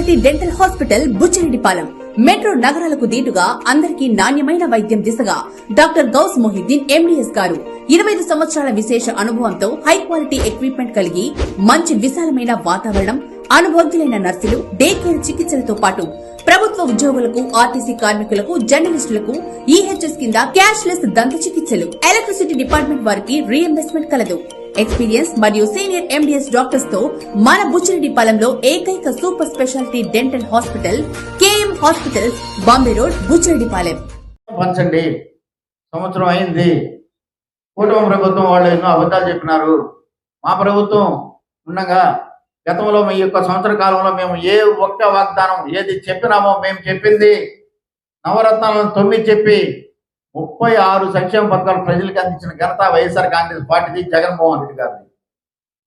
Speciality dental hospital Buchireddypalem metro నగరాలకు దీటుగా అందరికీ నాణ్యమైన వైద్యం దిశగా డాక్టర్ గౌస్ మొహిద్దీన్ ఎండీఎస్ గారు 25 సంవత్సరాల విశేష అనుభవంతో హై క్వాలిటీ ఎక్విప్మెంట్ కలిగి మంచి విశాలమైన వాతావరణం, అనుభవజ్ఞులైన నర్సులు, డే కేర్ చికిత్సలతో పాటు ప్రభుత్వ ఉద్యోగులకు, ఆర్టీసీ కార్మికులకు, జర్నలిస్టులకు ఈహెచ్ఎస్ కింద క్యాష్ లెస్ దంత చికిత్సలు, ఎలక్ట్రిసిటీ డిపార్ట్మెంట్ వారికి రీఎంబర్స్మెంట్ కలదు. ఎక్స్పీరియన్స్ మరియు సీనియర్ ఎండీఎస్ డాక్టర్స్ తో మన బుచ్చిరెడ్డిపాలెంలో ఏకైక super speciality dental hospital KM hospitals, Bombay road, Buchireddypalem. పంచండి. సంవత్సరం అయింది. కూటమి ప్రభుత్వం వాళ్ళు ఎన్నో అబద్ధాలు చెప్పినారు. మా ప్రభుత్వం ఉండగా గతంలో మీ యొక్క సంవత్సర కాలంలో మేము ఏ ఒక్క వాగ్దానం ఏది చెప్పినామో మేము చెప్పింది నవరత్నాలను 9 చెప్పి 36 సంక్షేమ పథకాలు ప్రజలకు అందించిన ఘనత వైఎస్ఆర్ కాంగ్రెస్ పార్టీది, జగన్మోహన్ రెడ్డి గారిది.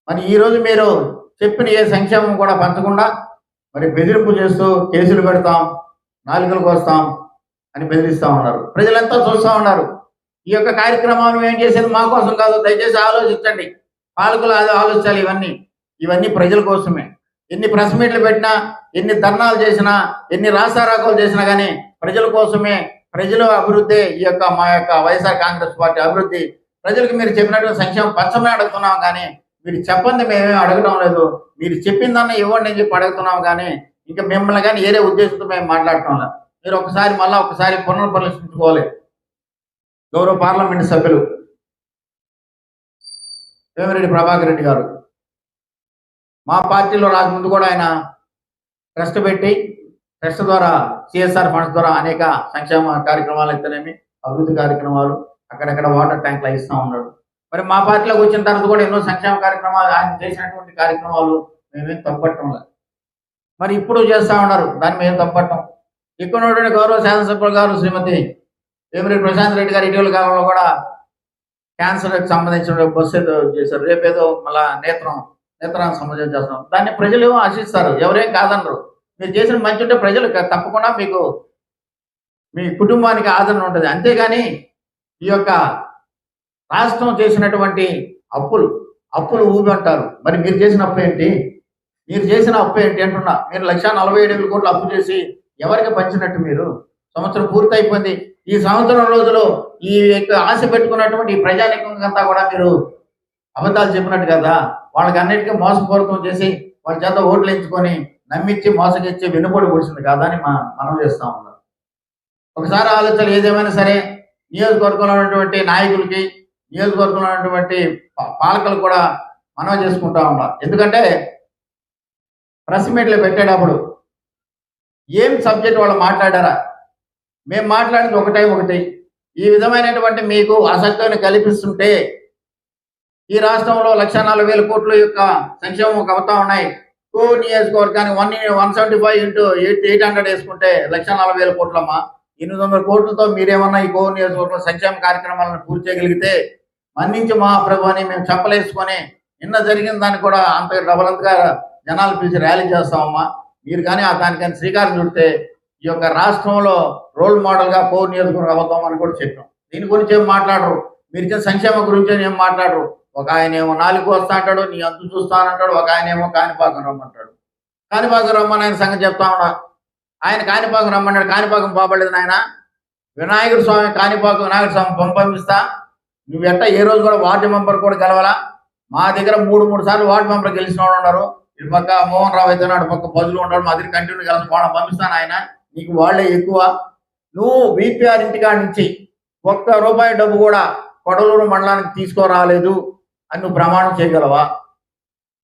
మరి ఈరోజు మీరు చెప్పిన ఏ సంక్షేమం కూడా పంచకుండా మరి బెదిరింపు చేస్తూ కేసులు పెడతాం, నాలుకలకు వస్తాం అని బెదిరిస్తూ ఉన్నారు. ప్రజలంతా చూస్తూ ఉన్నారు. ఈ యొక్క కార్యక్రమాన్ని ఏం చేసేది మా కోసం కాదు. దయచేసి ఆలోచించండి. పాలకులు ఆలోచించాలి. ఇవన్నీ ప్రజల కోసమే. ఎన్ని ప్రెస్ మీట్లు పెట్టినా, ఎన్ని ధర్నాలు చేసినా, ఎన్ని రాస్తారోకోలు చేసినా కానీ ప్రజల కోసమే. ప్రజల అభివృద్ధి ఈ యొక్క మా యొక్క వైఎస్ఆర్ కాంగ్రెస్ పార్టీ అభివృద్ధి. ప్రజలకు మీరు చెప్పినటువంటి సంక్షేమం పంచమే అడుగుతున్నాం కానీ మీరు చెప్పండి మేమేం అడగడం లేదు. మీరు చెప్పిందన్న ఇవ్వండి అని చెప్పి అడుగుతున్నాం కానీ ఇంకా మిమ్మల్ని కానీ ఏదే ఉద్దేశంతో మేము మాట్లాడటం లేదు. మీరు ఒకసారి పునర్పరిశీలించుకోవాలి. గౌరవ పార్లమెంటు సభ్యులు వేమిరెడ్డి ప్రభాకర్ రెడ్డి గారు మా పార్టీలో రాకముందు కూడా ఆయన ట్రస్ట్ పెట్టి, ట్రస్ట్ ద్వారా సిఎస్ఆర్ ఫండ్స్ ద్వారా అనేక సంక్షేమ కార్యక్రమాలు అయితేనేమి, అభివృద్ధి కార్యక్రమాలు, అక్కడక్కడ వాటర్ ట్యాంక్లు ఇస్తూ ఉన్నాడు. మరి మా పార్టీలోకి వచ్చిన తర్వాత కూడా ఎన్నో సంక్షేమ కార్యక్రమాలు, ఆయన చేసినటువంటి కార్యక్రమాలు మేమేం తప్పట్టం లేదు. మరి ఇప్పుడు చేస్తూ ఉన్నారు, దాన్ని మేము తప్పట్టం. ఇక్కడ ఉన్నటువంటి గౌరవ శాసనసభ్యులు గారు శ్రీమతి వేమిరెడ్డి ప్రశాంత్ రెడ్డి గారు ఇటీవల కాలంలో కూడా క్యాన్సర్కి సంబంధించిన బస్సు ఏదో చేశారు. రేపేదో మళ్ళా నేత్రానికి సంబంధించి చేస్తాం. దాన్ని ప్రజలు ఆశిస్తారు, ఎవరేం కాదనరు. మీరు చేసిన మంచి ఉంటే ప్రజలు తప్పకుండా మీకు మీ కుటుంబానికి ఆదరణ ఉంటుంది. అంతేగాని ఈ యొక్క రాష్ట్రం చేసినటువంటి అప్పులు ఊబి అంటారు. మరి మీరు చేసిన అప్పు ఏంటి? అంటున్నా. మీరు 1,47,000 కోట్లు అప్పు చేసి ఎవరికి పంచినట్టు? మీరు సంవత్సరం పూర్తి అయిపోయింది. ఈ సంవత్సరం రోజులు ఈ యొక్క ఆశ పెట్టుకున్నటువంటి ఈ ప్రజానీకంతా కూడా మీరు అబద్ధాలు చెప్పినట్టు కదా. వాళ్ళకి అన్నిటికీ మోసపూరితం చేసి వాళ్ళ చేత ఓట్లు ఎంచుకొని నమ్మించి మోసగిచ్చి వెన్నుపోటు కూర్చుంది కదా అని మనం చేస్తూ ఉన్నాం. ఒకసారి ఆలోచన. ఏదేమైనా సరే నియోజకవర్గంలో ఉన్నటువంటి నాయకులకి, నియోజకవర్గంలో ఉన్నటువంటి పాలకులు కూడా మనం చేసుకుంటా ఉన్నాం. ఎందుకంటే ప్రెస్ మీట్లు పెట్టేటప్పుడు ఏం సబ్జెక్ట్ వాళ్ళు మాట్లాడారా? మేము మాట్లాడింది ఒకటి. ఈ విధమైనటువంటి మీకు ఆసక్తిని కల్పిస్తుంటే ఈ రాష్ట్రంలో 1,40,000 కోట్ల యొక్క సంక్షేమం అవుతా ఉన్నాయి. నియోజకవర్గానికి 175 into 800 వేసుకుంటే 1,40,000 కోట్లమ్మా. 800 కోట్లతో మీరేమన్నా ఈ నియోజకవర్గం సంక్షేమ కార్యక్రమాలను పూర్తి చేయగలిగితే మన్నించి మహాప్రభు అని మేము చెప్పలేసుకొని నిన్న జరిగిన దాన్ని కూడా అంత డబలంతగా జనాలు పిలిచి ర్యాలీ చేస్తామమ్మా. మీరు కానీ దానికని శ్రీకారం చుడితే ఈ యొక్క రాష్ట్రంలో రోల్ మోడల్గా నియోజకవర్గం అవుతామని కూడా చెప్పాం. దీని గురించి ఏం మాట్లాడరు. మీరు ఇచ్చిన సంక్షేమం గురించి ఏం మాట్లాడరు. ఒక ఆయన ఏమో 4 వస్తా అంటాడు, నీ అంతు చూస్తానంటాడు. ఒక ఆయన ఏమో కాణిపాకం రమ్మంటాడు. కాణిపాకం రమ్మని ఆయన సంగతి చెప్తా ఉన్నా. ఆయన కాణిపాకం రమ్మన్నాడు. కాణిపాకం పోబడలేదు నాయన. వినాయకుడు స్వామి కాణిపాకం వినాయకుడు స్వామి పంపిస్తా. నువ్వు ఎట్ట ఏ రోజు కూడా వార్డు మెంబర్ కూడా గెలవాలా? మా దగ్గర 3 సార్లు వార్డు మెంబర్ గెలిచిన వాళ్ళు ఉన్నారు. ఇటు పక్క మోహన్ రావు అయితే నాడు పక్క పదులు ఉంటాడు. మా దగ్గర కంటిన్యూ కలిసి వాళ్ళని పంపిస్తాను. ఆయన నీకు వాళ్ళే ఎక్కువ. నువ్వు బీపీఆర్ ఇంటికాడ నుంచి ₹1 డబ్బు కూడా కొడలూరు మండలానికి తీసుకురాలేదు అని నువ్వు ప్రమాణం చేయగలవా?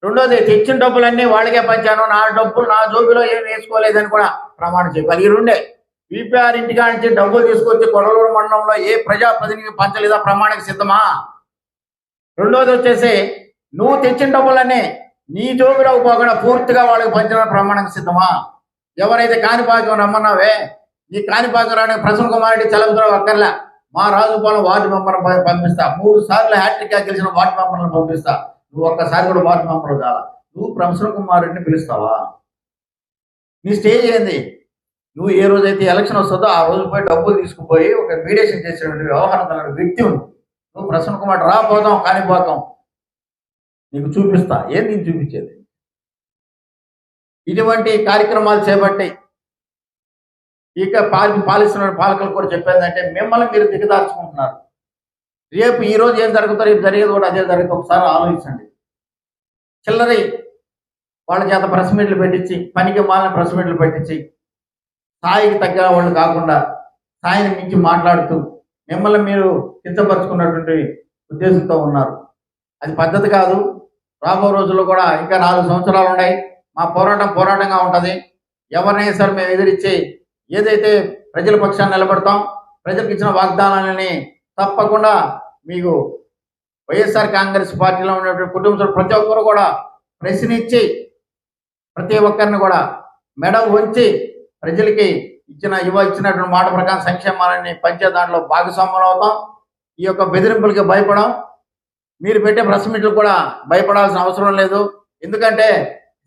రెండోది, తెచ్చిన డబ్బులన్నీ వాళ్ళకే పంచాను, నా డబ్బులు నా జోబిలో ఏం వేసుకోలేదని కూడా ప్రమాణం చేయగలరు. ఈ రెండే. బీపీఆర్ ఇంటికా నుంచి డబ్బులు తీసుకొచ్చి కొడలూరు మండలంలో ఏ ప్రజాప్రతినిధికి పంచలేదా? ప్రమాణానికి సిద్ధమా? రెండోది వచ్చేసి, నువ్వు తెచ్చిన డబ్బులన్నీ నీ జోబిలో పోకుండా పూర్తిగా వాళ్ళకి పంచిన ప్రమాణానికి సిద్ధమా? ఎవరైతే కాణిపాకం రమ్మన్నావే, ఈ కాణిపాకం రావడానికి ప్రసన్న కుమార్ రెడ్డి చలమతురావు అక్కర్లే. మా రాజుపాలెం వార్డు మెంబర్ పంపిస్తా. 3 సార్లు హ్యాట్రిక్ గెలిచిన వార్డు మెంబర్లను పంపిస్తా. నువ్వు ఒక్కసారి కూడా వార్డు మెంబర్ కాదా? నువ్వు ప్రసన్న కుమార్ రెడ్డిని పిలుస్తావా? నీ స్టేజ్ ఏంది? నువ్వు ఏ రోజైతే ఎలక్షన్ వస్తుందో ఆ రోజు పోయి డబ్బులు తీసుకుపోయి ఒక మీడియేషన్ చేసినటువంటి వ్యవహారం వ్యక్తి నువ్వు ప్రసన్న కుమార్ రాపోదాం కాణిపాకం నీకు చూపిస్తా. ఏం నేను చూపించేది? ఇటువంటి కార్యక్రమాలు చేపట్టి ఇక పాలిస్తున్న పాలకులు కూడా చెప్పేదంటే మిమ్మల్ని మీరు దిగదార్చుకుంటున్నారు. రేపు ఈ రోజు ఏం జరుగుతారో రేపు జరిగేది కూడా అదే జరుగుతుంది. ఒకసారి ఆలోచించండి. చిల్లరి వాళ్ళ చేత ప్రెస్ మీట్లు పెట్టించి, పనికి మాలిన ప్రెస్ మీట్లు పెట్టించి, స్థాయికి తగ్గ వాళ్ళు కాకుండా స్థాయిని మించి మాట్లాడుతూ మిమ్మల్ని మీరు కించపరుచుకున్నటువంటి ఉద్దేశంతో ఉన్నారు. అది పద్ధతి కాదు. రాబో రోజుల్లో కూడా ఇంకా 4 సంవత్సరాలు ఉన్నాయి. మా పోరాటంగా ఉంటుంది. ఎవరినైనా సరే మేము ఎదిరించి ఏదైతే ప్రజల పక్షాన్ని నిలబడతాం, ప్రజలకు ఇచ్చిన వాగ్దానాలని తప్పకుండా మీకు వైఎస్ఆర్ కాంగ్రెస్ పార్టీలో ఉన్నటువంటి కుటుంబ సభ్యులు ప్రతి ఒక్కరు కూడా ప్రశ్నించి ప్రతి ఒక్కరిని కూడా మెడ వంచి ప్రజలకి ఇచ్చినటువంటి మాట ప్రకారం సంక్షేమాలని పంచే దాంట్లో భాగస్వాములు అవుతాం. ఈ యొక్క బెదిరింపులకి భయపడం, మీరు పెట్టే ప్రెస్ మీట్లు కూడా భయపడాల్సిన అవసరం లేదు. ఎందుకంటే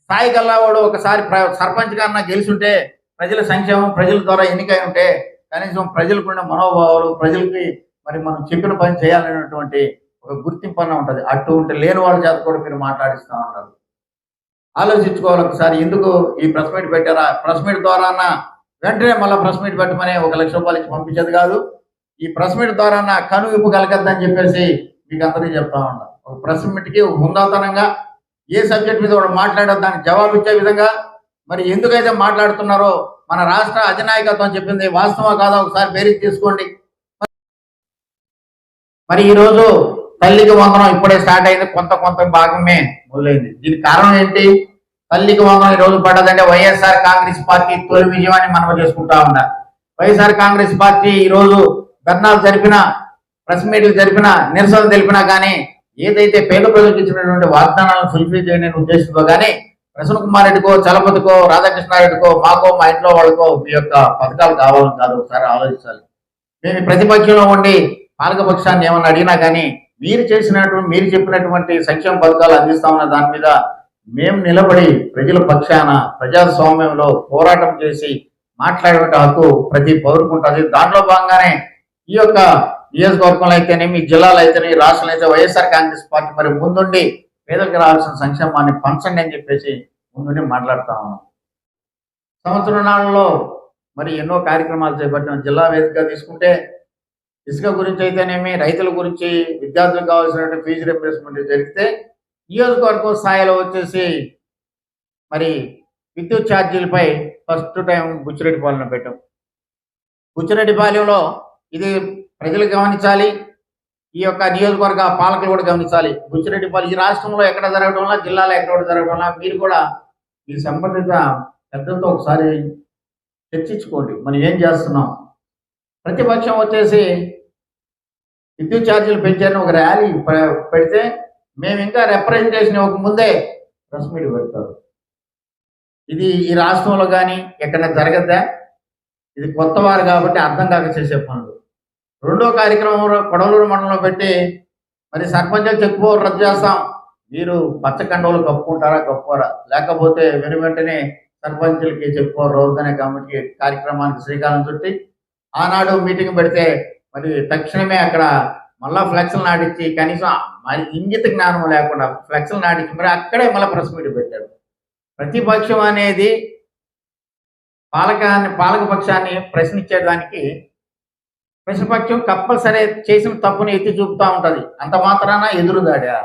స్థాయి గల్లావాడు ఒకసారి సర్పంచ్ కన్నా గెలిచుంటే, ప్రజల సంక్షేమం ప్రజల ద్వారా ఎన్నికై ఉంటే కనీసం ప్రజలకు ఉన్న మనోభావాలు, ప్రజలకి మరి మనం చెప్పిన పని చేయాలనేటువంటి ఒక గుర్తింపు అన్న ఉంటుంది. అటు ఉంటే లేని వాళ్ళ చేత కూడా మీరు మాట్లాడిస్తూ ఉన్నారు. ఆలోచించుకోవాలి ఒకసారి. ఎందుకు ఈ ప్రెస్ మీట్ పెట్టారా? ప్రెస్ మీట్ ద్వారా వెంటనే మళ్ళీ ప్రెస్ మీట్ పెట్టమని 1 లక్ష రూపాయలు ఇచ్చి పంపించేది కాదు. ఈ ప్రెస్ మీట్ ద్వారా కనువిప్పు కలగద్దని చెప్పేసి మీకు అందరికీ చెప్తా ఉన్నా. ఒక ప్రెస్ మీట్కి హుందాతనంగా ఏ సబ్జెక్ట్ మీద కూడా మాట్లాడద్దు, దానికి జవాబు ఇచ్చే విధంగా మరి ఎందుకైతే మాట్లాడుతున్నారో మన రాష్ట్ర అధినాయకత్వం చెప్పింది వాస్తవా కాదా ఒకసారి బేరీజ్ తీసుకోండి. మరి ఈరోజు తల్లికి వందనం ఇప్పుడే స్టార్ట్ అయింది, కొంత భాగమే మొదలైంది. దీనికి కారణం ఏంటి? తల్లికి వందనం ఈ రోజు పడ్డదంటే వైఎస్ఆర్ కాంగ్రెస్ పార్టీ తొలి విజయమాన్ని మనం చేసుకుంటా ఉన్నా. వైఎస్ఆర్ కాంగ్రెస్ పార్టీ ఈరోజు ధర్నాలు జరిపినా, ప్రెస్ మీట్లు జరిపినా, నిరసనలు తెలిపినా కానీ ఏదైతే పేద ప్రజలకు ఇచ్చినటువంటి వాగ్దానాలను ఫుల్ఫిల్ చేయని ఉద్దేశంతో కానీ ప్రసన్న కుమార్ రెడ్డికో, చలపతికో, రాధాకృష్ణారెడ్డికో, మాకో, మా ఇంట్లో వాళ్ళకో మీ యొక్క పథకాలు కావాలని కాదు. ఒకసారి ఆలోచించాలి. మేము ప్రతిపక్షంలో ఉండి పాలకపక్షాన్ని ఏమన్నా అడిగినా కానీ మీరు చెప్పినటువంటి సంక్షేమ పథకాలు అందిస్తామన్న దాని మీద మేము నిలబడి ప్రజల పక్షాన ప్రజాస్వామ్యంలో పోరాటం చేసి మాట్లాడే హక్కు ప్రతి పౌరుకు ఉంటుంది. దాంట్లో భాగంగానే ఈ యొక్క నియోజకవర్గంలో అయితేనేమి, జిల్లాలో అయితేనేమి, రాష్ట్రంలో అయితే వైఎస్ఆర్ కాంగ్రెస్ పార్టీ మరి ముందుండి పేదలకు రావాల్సిన సంక్షేమాన్ని పంచండి అని చెప్పేసి ముందుండి మాట్లాడుతా ఉన్నాం. సంవత్సరం నాళ్ళలో మరి ఎన్నో కార్యక్రమాలు చేపట్టిన జిల్లా వేదికగా తీసుకుంటే ఇసుక గురించి అయితేనేమి, రైతుల గురించి, విద్యార్థులకు కావాల్సినటువంటి ఫీజు రింబర్స్మెంట్ జరిగితే నియోజకవర్గం స్థాయిలో వచ్చేసి మరి విద్యుత్ ఛార్జీలపై ఫస్ట్ టైం బుచ్చిరెడ్డిపాలెంలో పెట్టాం. బుచ్చిరెడ్డిపాలెంలో ఇది ప్రజలు గమనించాలి, ఈ యొక్క నియోజకవర్గ పాలకులు కూడా గమనించాలి. బుచ్చిరెడ్డిపాలెం ఈ రాష్ట్రంలో ఎక్కడ జరగడం వల్ల, జిల్లాలో ఎక్కడ జరగడం వల్ల మీరు కూడా మీ సంబంధిత పెద్దలతో ఒకసారి చర్చించుకోండి. మనం ఏం చేస్తున్నాం. ప్రతిపక్షం వచ్చేసి విద్యుత్ ఛార్జీలు పెంచారని ఒక ర్యాలీ పెడితే మేము ఇంకా రిప్రజెంటేషన్ ఇవ్వకముందే ప్రెస్ మీట్ పెడతారు. ఇది ఈ రాష్ట్రంలో కానీ ఎక్కడ జరగద్దా? ఇది కొత్త వారు కాబట్టి అర్థం కాక చేసే పనులు. రెండో కార్యక్రమం కొడవలూరు మండలంలో పెట్టి మరి సర్పంచులు చెక్ పవర్ రద్దు చేస్తాం, మీరు పచ్చ కండవలు కప్పుకుంటారా కప్పుకోరా, లేకపోతే వెంటనే సర్పంచులకి చెక్ పవర్ రౌద్దనే కమిటీ కార్యక్రమానికి శ్రీకారం చుట్టి ఆనాడు మీటింగ్ పెడితే మరి తక్షణమే అక్కడ మళ్ళా ఫ్లెక్స్లు నాటించి కనీసం మరి ఇంగిత జ్ఞానం లేకుండా ఫ్లెక్స్లు నాటించి మరి అక్కడే మళ్ళీ ప్రెస్ మీట్ పెట్టాడు. ప్రతిపక్షం అనేది పాలకపక్షాన్ని ప్రశ్నించేదానికి ప్రతిపక్షం కంపల్సరీ చేసిన తప్పుని ఎత్తి చూపుతూ ఉంటుంది. అంత మాత్రాన ఎదురుదాడా?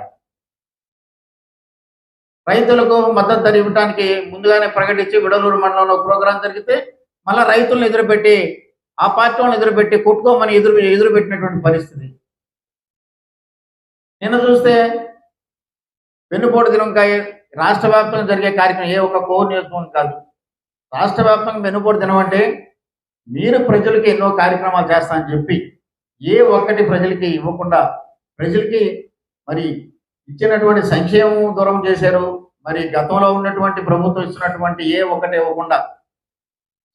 రైతులకు మద్దతు ధర ఇవ్వడానికి ముందుగానే ప్రకటించి విడలూరు మండలంలో ప్రోగ్రాం జరిగితే మళ్ళీ రైతులను ఎదురుపెట్టి, ఆ పార్టీ వాళ్ళని ఎదురుపెట్టి కొట్టుకోమని ఎదురుపెట్టినటువంటి పరిస్థితి. నిన్న చూస్తే వెన్నుపోటు దినంకాయ రాష్ట్ర వ్యాప్తంగా జరిగే కార్యక్రమం ఏ ఒక్క కోర్ నియోజకవర్గం కాదు. రాష్ట్ర వ్యాప్తంగా వెన్నుపోటు దినం అంటే మీరు ప్రజలకి ఎన్నో కార్యక్రమాలు చేస్తామని చెప్పి ఏ ఒక్కటి ప్రజలకి ఇవ్వకుండా, ప్రజలకి మరి ఇచ్చినటువంటి సంక్షేమం దూరం చేశారు. మరి గతంలో ఉన్నటువంటి ప్రభుత్వం ఇచ్చినటువంటి ఏ ఒక్కటి ఇవ్వకుండా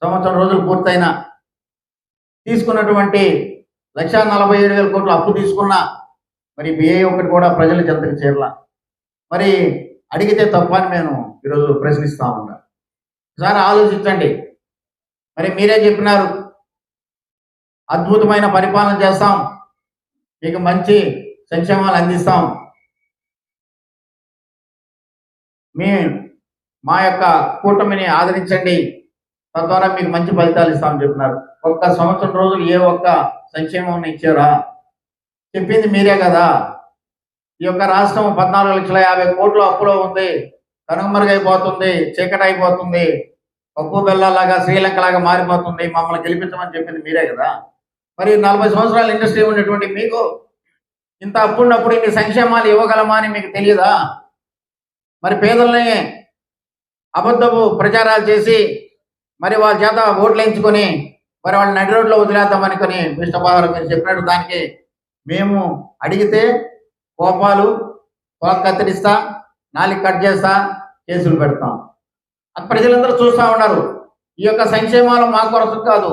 సంవత్సరం రోజులు పూర్తయినా తీసుకున్నటువంటి 1,47,000 కోట్లు అప్పు తీసుకున్నా మరి ఏ ఒక్కటి కూడా ప్రజల చెంతకు చేరలా. మరి అడిగితే తప్పని నేను ఈరోజు ప్రశ్నిస్తా ఉన్నా. ఒకసారి ఆలోచించండి. మరి మీరే చెప్పినారు అద్భుతమైన పరిపాలన చేస్తాం, మీకు మంచి సంక్షేమాలు అందిస్తాం, మా యొక్క కూటమిని ఆదరించండి, తద్వారా మీకు మంచి ఫలితాలు ఇస్తామని చెప్పినారు. ఒక్క సంవత్సరం రోజులు ఏ ఒక్క సంక్షేమం ఇచ్చారా? చెప్పింది మీరే కదా. ఈ యొక్క రాష్ట్రం 14,50,00,000 అప్పులో ఉంది, కనుమరుగైపోతుంది, చీకటి అయిపోతుంది, పప్పు బెల్లాలాగా శ్రీలంకలాగా మారిపోతుంది, మమ్మల్ని గెలిపించమని చెప్పింది మీరే కదా. మరి 40 సంవత్సరాల ఇండస్ట్రీ ఉన్నటువంటి మీకు ఇంత అప్పుడున్నప్పుడు ఇన్ని సంక్షేమాలు ఇవ్వగలమా అని మీకు తెలియదా? మరి పేదల్ని అబద్ధపు ప్రచారాలు చేసి మరి వాళ్ళ చేత ఓట్లు వేయించుకొని మరి వాళ్ళని నడి రోడ్లో వదిలేద్దామనుకొని విష్ణుపాదాలు మీరు చెప్పినట్టు దానికి మేము అడిగితే కోపాలు, తోక కత్తిరిస్తా, నాలుగు కట్ చేస్తా, కేసులు పెడతాం. అది ప్రజలందరూ చూస్తూ ఉన్నారు. ఈ యొక్క సంక్షేమాలు మా కొరకు కాదు,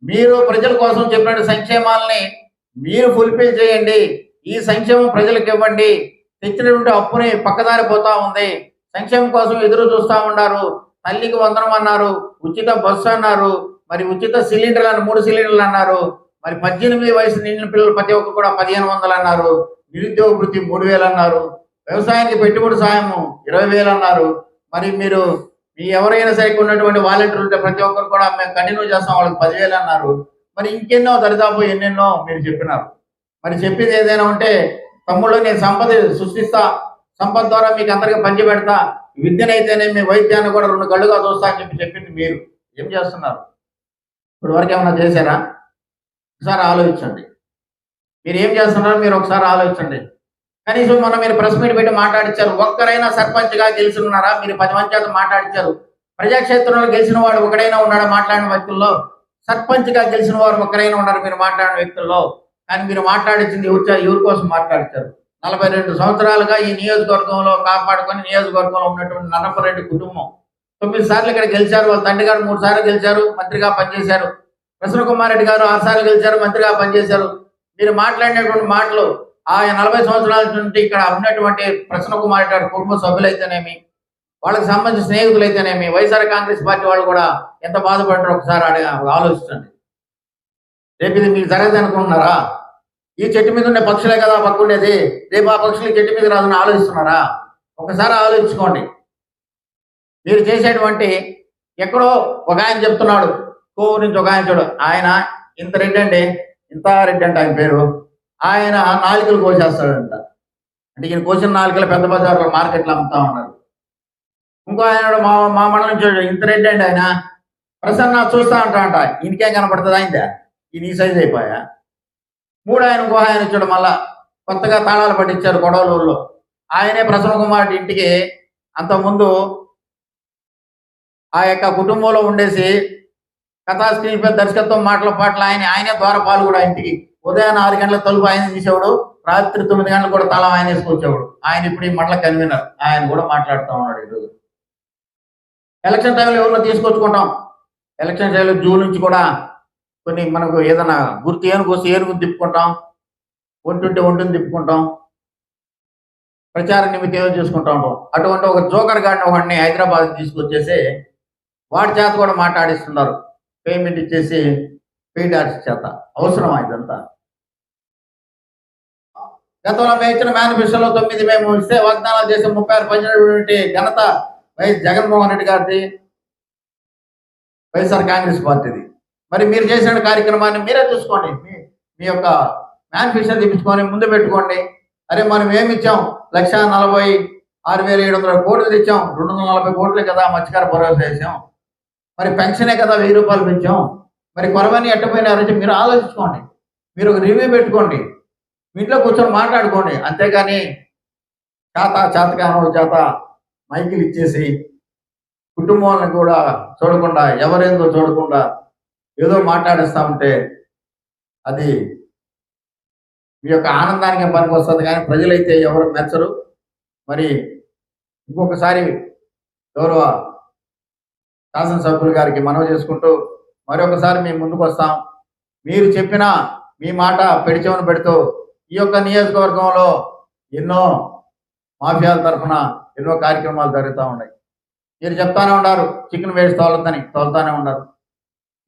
మీరు ప్రజల కోసం చెప్పినట్టు సంక్షేమాలని మీరు ఫుల్ఫిల్ చేయండి. ఈ సంక్షేమం ప్రజలకు ఇవ్వండి. తెచ్చినటువంటి అప్పుని పక్కదారి పోతా ఉంది. సంక్షేమం కోసం ఎదురు చూస్తూ ఉన్నారు. తల్లికి వందనం అన్నారు, ఉచిత బస్సు అన్నారు, మరి ఉచిత సిలిండర్లు అని 3 సిలిండర్లు అన్నారు, మరి 18 వయసు నిండిన పిల్లలు ప్రతి ఒక్కరు కూడా 1,500 అన్నారు, నిరుద్యోగ వృత్తి 3,000 అన్నారు, వ్యవసాయానికి పెట్టుబడి సాయము 20,000 అన్నారు. మరి మీరు మీ ఎవరైనా సరే ఉన్నటువంటి వాలంటీర్లు ఉంటే ప్రతి ఒక్కరు కూడా మేము కంటిన్యూ చేస్తాం, వాళ్ళకి 10,000 అన్నారు. మరి ఇంకెన్నో దరిదాపు ఎన్నెన్నో మీరు చెప్పినారు. మరి చెప్పింది ఏదైనా ఉంటే, తమ్ముళ్ళు నేను సంపద సృష్టిస్తా, సంపద ద్వారా మీకు అందరికీ పంచి పెడతా, విద్యనైతేనే మీ వైద్యాన్ని కూడా 2 కళ్ళుగా చూస్తా అని చెప్పింది మీరు. ఏం చేస్తున్నారు? ఇప్పుడు వరకు ఏమన్నా చేశారా? ఒకసారి ఆలోచించండి. మీరు ఏం చేస్తున్నారో మీరు ఒకసారి ఆలోచించండి. కనీసం మొన్న మీరు ప్రెస్ మీట్ పెట్టి మాట్లాడించారు. ఒక్కరైనా సర్పంచ్గా గెలిచి ఉన్నారా? మీరు 10 మంది చేత మాట్లాడించారు. ప్రజాక్షేత్రంలో గెలిచిన వాడు ఒకడైనా ఉన్నాడా? మాట్లాడిన వ్యక్తుల్లో సర్పంచ్గా గెలిచిన వారు ఒక్కరైనా ఉన్నారు మీరు మాట్లాడిన వ్యక్తుల్లో? కానీ మీరు మాట్లాడించింది ఎవరి కోసం మాట్లాడించారు? 42 సంవత్సరాలుగా ఈ నియోజకవర్గంలో కాపాడుకొని నియోజకవర్గంలో ఉన్నటువంటి నన్నపరెడ్డి కుటుంబం 9 సార్లు ఇక్కడ గెలిచారు. వాళ్ళ తండ్రి గారు 3 సార్లు గెలిచారు, మంత్రిగా పనిచేశారు. ప్రసన్న కుమార్ రెడ్డి గారు 6 సార్లు గెలిచారు, మంత్రిగా పనిచేశారు. మీరు మాట్లాడినటువంటి మాటలు ఆ 40 సంవత్సరాల నుండి ఇక్కడ ఉన్నటువంటి ప్రసన్న కుమార్ రెడ్డి గారి కుటుంబ సభ్యులైతేనేమి, వాళ్ళకి సంబంధించిన స్నేహితులైతేనేమి, వైఎస్ఆర్ కాంగ్రెస్ పార్టీ వాళ్ళు కూడా ఎంత బాధపడ్డారో ఒకసారి ఆలోచించండి. రేపు ఇది మీకు జరగదు అనుకుంటున్నారా? ఈ చెట్టు మీద ఉండే పక్షులే కదా పక్కుండేది, రేపు ఆ పక్షులు చెట్టు మీద రాదని ఆలోచిస్తున్నారా? ఒకసారి ఆలోచించుకోండి. మీరు చేసేటువంటి ఎక్కడో ఒక ఆయన చెప్తున్నాడు, కోవూరు నుంచి ఒక ఆయన చూడు, ఆయన ఇంత రెడ్డి అండి, ఇంత రెడ్డి అంటే ఆయన పేరు, ఆయన నాలుకలు కోసేస్తాడంట. అంటే ఈయన కోసిన నాలుకలు పెద్ద బజార్లో మార్కెట్లో అమ్ముతా ఉన్నారు. ఇంకో ఆయన మా మండలం చూడు, ఇంత రెడ్డి అండి ఆయన, ప్రసన్న చూస్తా అంట, ఇంకేం కనపడుతుంది ఆయనదా, ఈ నీ సైజ్ అయిపోయా. 3 ఆయన ఇంకో ఆయన వచ్చాడు, మళ్ళా కొత్తగా తాళాలు పట్టించారు గొడవలూరులో. ఆయనే ప్రసన్న కుమార్ ఇంటికి అంతకుముందు ఆ యొక్క కుటుంబంలో ఉండేసి కథా స్క్రీన్ పై దర్శకత్వం మాటల పాటలు ఆయనే ద్వారపాలు కూడా ఇంటికి. ఉదయాన్నే 6 గంటల తలుపు ఆయన తీసేవాడు, రాత్రి 9 గంటలకు కూడా తాళం ఆయన వేసుకొచ్చేవాడు. ఆయన ఇప్పుడు ఈ మండల కన్వీనర్, ఆయన కూడా మాట్లాడుతూ ఉన్నాడు. ఈరోజు ఎలక్షన్ టైంలో ఎవరినో తీసుకొచ్చుకుంటాం. ఎలక్షన్ టైంలో జూన్ నుంచి కూడా కొన్ని మనకు ఏదైనా గుర్తు ఏనుగు వస్తే ఏనుగుని తిప్పుకుంటాం, ఒంటిని తిప్పుకుంటాం, ప్రచార నిమిత్తం చేసుకుంటా ఉంటాం. అటువంటి ఒక జోకర్ గాడిని ఒకడిని హైదరాబాద్ తీసుకొచ్చేసి వాడి చేత కూడా మాట్లాడిస్తున్నారు, పేమెంట్ ఇచ్చేసి పెయిడ్ ఆర్టిస్ట్ చేత. అవసరమా ఇదంతా? గతంలో మేము ఇచ్చిన మేనిఫెస్టోలో 9 మేము ఇస్తే వాగ్దానాలు చేసి 36 పంచినటువంటి ఘనత వైఎస్ జగన్మోహన్ రెడ్డి గారిది, వైఎస్ఆర్ కాంగ్రెస్ పార్టీది. మరి మీరు చేసిన కార్యక్రమాన్ని మీరే చూసుకోండి. మీ యొక్క మేనిఫెస్టో తెప్పించుకొని ముందు పెట్టుకోండి. అరే మనం ఏమి ఇచ్చాం? 1,46,700 కోట్లు ఇచ్చాం, 240 కోట్లే కదా మత్స్యకార భరోసా వేసాం. మరి పెన్షనే కదా 1000 రూపాయలు పెంచాం. మరి కొరవని ఎట్టపోయినారంటే మీరు ఆలోచించుకోండి. మీరు ఒక రివ్యూ పెట్టుకోండి, మీ ఇంట్లో కూర్చొని మాట్లాడుకోండి. అంతేగాని చేతకాని చేత మైకిలు ఇచ్చేసి కుటుంబాలను కూడా చూడకుండా, ఎవరేందో చూడకుండా ఏదో మాట్లాడిస్తా ఉంటే అది మీ యొక్క ఆనందానికి పనికి వస్తుంది, కానీ ప్రజలైతే ఎవరు మెచ్చరు. మరి ఇంకొకసారి గౌరవ శాసనసభ్యులు గారికి మనవి చేసుకుంటూ మరొకసారి మేము ముందుకు వస్తాం. మీరు చెప్పిన మీ మాట పెడిచెవును పెడుతూ ఈ యొక్క నియోజకవర్గంలో ఎన్నో మాఫియాల తరఫున ఎన్నో కార్యక్రమాలు జరుగుతూ ఉన్నాయి. మీరు చెప్తానే ఉన్నారు చికెన్ వేసి తోలుతానే ఉన్నారు.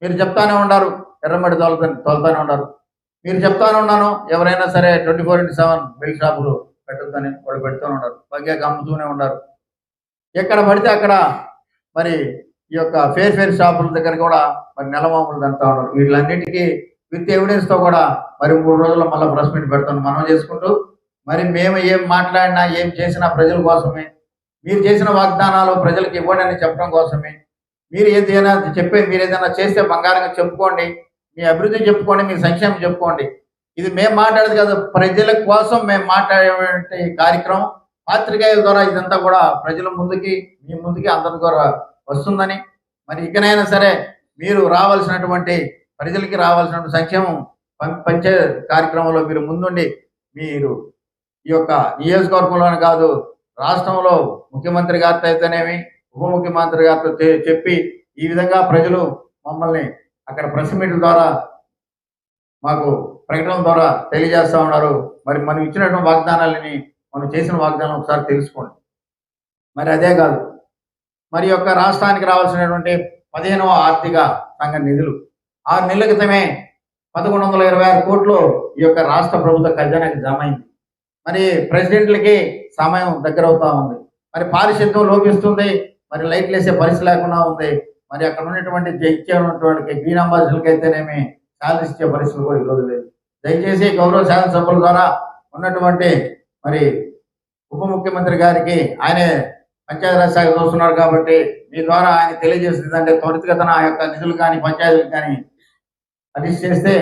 మీరు చెప్తానే ఉన్నారు ఎర్రమడి తోలుతానే ఉన్నారు. మీరు చెప్తానే ఉన్నాను ఎవరైనా సరే 24/7 బెల్ షాపులు పెట్టొద్దని వాళ్ళు పెడుతూనే ఉన్నారు. బగ్గాకి అమ్ముతూనే ఉన్నారు. ఎక్కడ పడితే అక్కడ మరి ఈ యొక్క ఫేర్ షాపుల దగ్గర కూడా మరి నెలమామూలు దంతా ఉన్నారు. వీటిలన్నిటికీ విత్ ఎవిడెన్స్తో కూడా మరి 3 రోజుల్లో మళ్ళీ ప్రెస్ మీట్ పెడతాను మనం చేసుకుంటూ, మరి మేము ఏం మాట్లాడినా ఏం చేసినా ప్రజల కోసమే, మీరు చేసిన వాగ్దానాలు ప్రజలకు ఇవ్వండి అని చెప్పడం కోసమే, మీరు ఏదైనా మీరు ఏదైనా చేస్తే బంగారంగా చెప్పుకోండి, మీ అభివృద్ధి చెప్పుకోండి, మీ సంక్షేమం చెప్పుకోండి. ఇది మేము మాట్లాడేది కాదు, ప్రజల కోసం మేము మాట్లాడే కార్యక్రమం. పాత్రికేయుల ద్వారా ఇదంతా కూడా ప్రజల ముందుకి, మీ ముందుకి అందరి ద్వారా వస్తుందని, మరి ఇకనైనా సరే మీరు రావాల్సినటువంటి ప్రజలకి రావాల్సినటువంటి సంక్షేమం పంచే కార్యక్రమంలో మీరు ముందుండి, మీరు ఈ యొక్క నియోజకవర్గంలోనే కాదు రాష్ట్రంలో ముఖ్యమంత్రి గారితో అయితేనేమి, ఉప ముఖ్యమంత్రి గారితో చెప్పి ఈ విధంగా ప్రజలు మమ్మల్ని అక్కడ ప్రెస్ మీట్ల ద్వారా మాకు ప్రకటన ద్వారా తెలియజేస్తా ఉన్నారు. మరి మనం ఇచ్చినటువంటి వాగ్దానాలని, మనం చేసిన వాగ్దానం ఒకసారి తెలుసుకోండి. మరి అదే కాదు, మరి యొక్క రాష్ట్రానికి రావాల్సినటువంటి 15వ ఆర్థిక సంఘ నిధులు 6 నెలల క్రితమే 1126 కోట్లు ఈ యొక్క రాష్ట్ర ప్రభుత్వ ఖజానాకి జమ అయింది. మరి ప్రెసిడెంట్లకి సమయం దగ్గర అవుతా ఉంది. మరి పారిశుద్ధ్యం లోపిస్తుంది, మరి లైట్లు వేసే పరిస్థితి లేకుండా ఉంది. మరి అక్కడ ఉన్నటువంటి ఇచ్చేటువంటి గ్రీన్ అంబాసిడర్లకి అయితేనేమి శాలరీ ఇచ్చే పరిస్థితులు కూడా ఈరోజు లేదు. దయచేసి గౌరవ శాసనసభ్యుల ద్వారా ఉన్నటువంటి మరి ఉప ముఖ్యమంత్రి గారికి, ఆయనే పంచాయతీరాజ్ శాఖ చూస్తున్నారు కాబట్టి మీ ద్వారా ఆయన తెలియజేస్తుంది అంటే త్వరితగతన ఆ యొక్క నిధులు కానీ పంచాయతీలకు కానీ అడిస్ట్ చేస్తే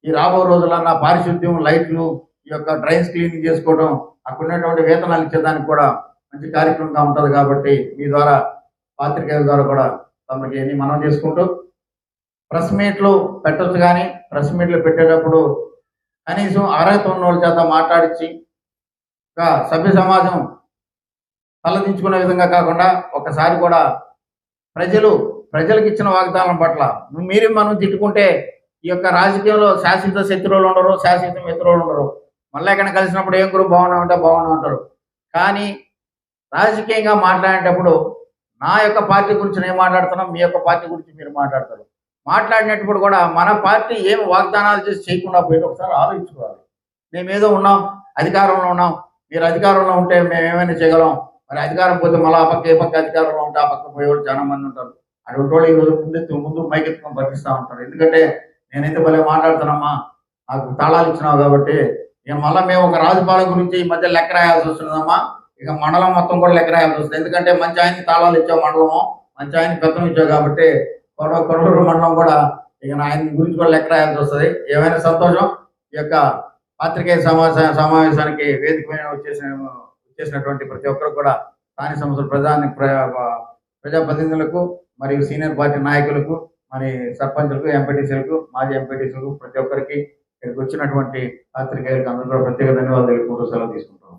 ఈ రాబో రోజులన్న పారిశుద్ధ్యం, లైట్లు, ఈ యొక్క డ్రైన్స్ క్లీనింగ్ చేసుకోవడం, అక్కడ ఉన్నటువంటి వేతనాలు ఇచ్చేదానికి కూడా మంచి కార్యక్రమంగా ఉంటుంది. కాబట్టి మీ ద్వారా పాత్రికేయుల ద్వారా కూడా తమకి ఎన్ని మనం చేసుకుంటూ ప్రెస్ మీట్లు పెట్టచ్చు. కానీ ప్రెస్ మీట్లు పెట్టేటప్పుడు కనీసం అర్హత ఉన్న వాళ్ళ చేత మాట్లాడించి ఒక సభ్య సమాజం తలదించుకునే విధంగా కాకుండా ఒకసారి కూడా ప్రజలకు ఇచ్చిన వాగ్దానం పట్ల మీరు మనం తిట్టుకుంటే ఈ యొక్క రాజకీయంలో శాశ్వత శత్రువులు ఉండరు, శాశ్వత మిత్రులు ఉండరు. మళ్ళీ ఎక్కడ కలిసినప్పుడు ఏం గురువు బాగున్నా ఉంటారు. కానీ రాజకీయంగా మాట్లాడేటప్పుడు నా యొక్క పార్టీ గురించి నేను మాట్లాడుతున్నాం, మీ యొక్క పార్టీ గురించి మీరు మాట్లాడతారు. మాట్లాడినప్పుడు కూడా మన పార్టీ ఏం వాగ్దానాలు చేసి చేయకుండా పోయి ఒకసారి ఆలోచించుకోవాలి. మేమేదో ఉన్నాం, అధికారంలో ఉన్నాం, మీరు అధికారంలో ఉంటే మేము ఏమైనా చేయగలం. మరి అధికారం పోతే మళ్ళీ ఆ పక్క ఏ పక్క అధికారంలో ఉంటే ఆ పక్క పోయేవాళ్ళు చాలా మంది ఉంటారు. అటువంటి వాళ్ళు ఈరోజు ముందు మైకెత్తుకొని పట్టిస్తూ ఉంటారు. ఎందుకంటే నేనైతే భలే మాట్లాడుతున్నామా, నాకు తాళాలు ఇచ్చినావు కాబట్టి ఇక మళ్ళీ మేము ఒక రాజుపాలెం గురించి ఈ మధ్య లెక్క రాయాల్సి వస్తుందమ్మా. ఇక మండలం మొత్తం కూడా లెక్క రాయాల్సి వస్తుంది. ఎందుకంటే మంచి ఆయనకి తాళాలు ఇచ్చావు మండలము, మంచి ఆయనకి పెత్తనం ఇచ్చావు కాబట్టి కొడూరు మండలం కూడా ఇక ఆయన గురించి కూడా లెక్క రాయాల్సి వస్తుంది. ఏమైనా సంతోషం. ఈ యొక్క పాత్రికేయ సమావేశానికి వేదిక పైన వచ్చేసినటువంటి ప్రతి ఒక్కరు కూడా స్థానిక సంస్థల ప్రజాప్రతినిధులకు మరియు సీనియర్ పార్టీ నాయకులకు, మరి సర్పంచులకు, ఎంపీటీసీలకు, మాజీ ఎంపీటీసీలకు, ప్రతి ఒక్కరికి ఇక్కడికి వచ్చినటువంటి పాత్రికేయులకు అందరూ కూడా ప్రత్యేక ధన్యవాదాలు తెలుపుకుంటూ సెలవు తీసుకుంటాం.